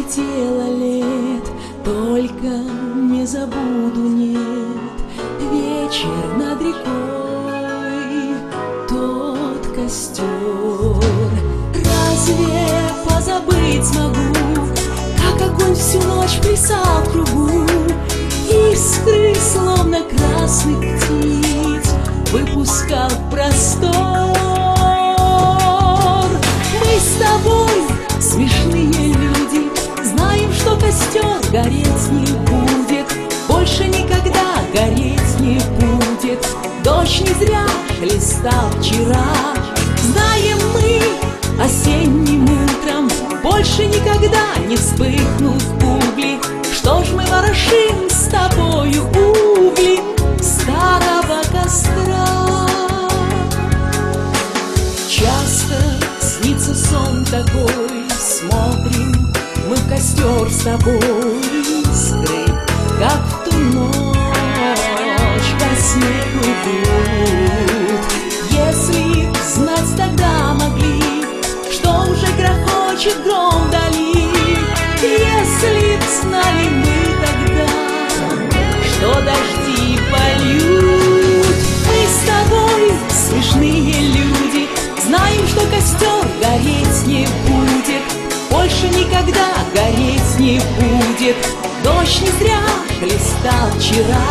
пролетело лет, только не забуду, нет, вечер над рекой, тот костер. Разве позабыть смогу, как огонь всю ночь плясал в кругу, искры, словно красных птиц, выпускал в простор. Мы с тобой смешные люди, знаем, что костер гореть не будет, больше никогда гореть не будет. Дождь не зря хлестал вчера, знаем мы осенним утром, больше никогда не вспыхнут угли. Что ж мы ворошим с тобою угли старого костра? Часто снится сон такой, смотрим мы в костер с тобой, искры, как в ту ночь во сне плывут. Если б знать тогда могли, что уже грохочет гром вдали, если б знали мы тогда, что дожди польют. Мы с тобой смешные люди, знаем, что костер гореть не будет, больше никогда гореть не будет. Дождь не зря хлестал вчера,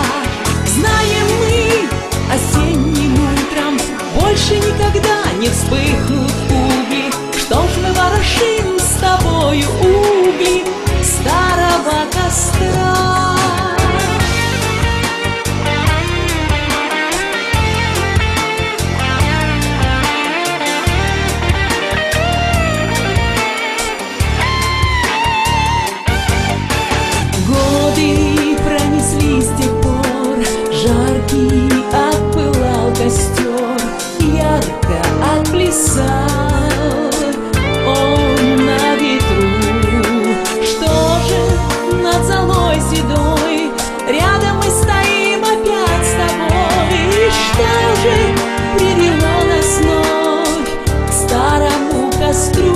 знаем мы осенним утром, больше никогда не вспыхнут угли. Что ж мы ворошим с тобою угли старого костра? Годы пронеслись с тех пор, жаркий отпылал костер, ярко отплясал он на ветру. Что же над золой седой, рядом мы стоим опять с тобой, и что же привело нас вновь к старому костру?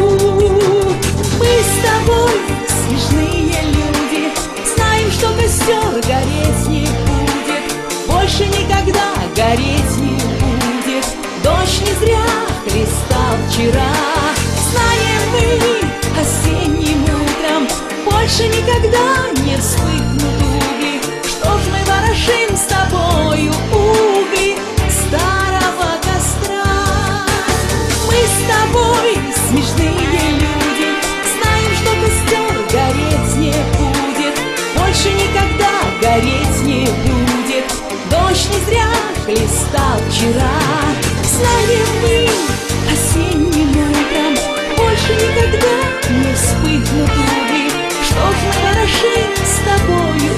Мы с тобой смешные люди, знаем, что костер гореть не будет, больше никогда гореть не будет. Дождь не зря хлестал вчера, знаем мы осенним утром, больше никогда не вспыхнут угли. Что ж мы ворошим с тобою угли старого костра? Мы с тобой смешные люди, знаем, что костер гореть не будет, больше никогда гореть не будет. Дождь не зря хлестал вчера, знаем мы осенним утром, больше никогда не вспыхнут угли. Что ж мы ворошим с тобою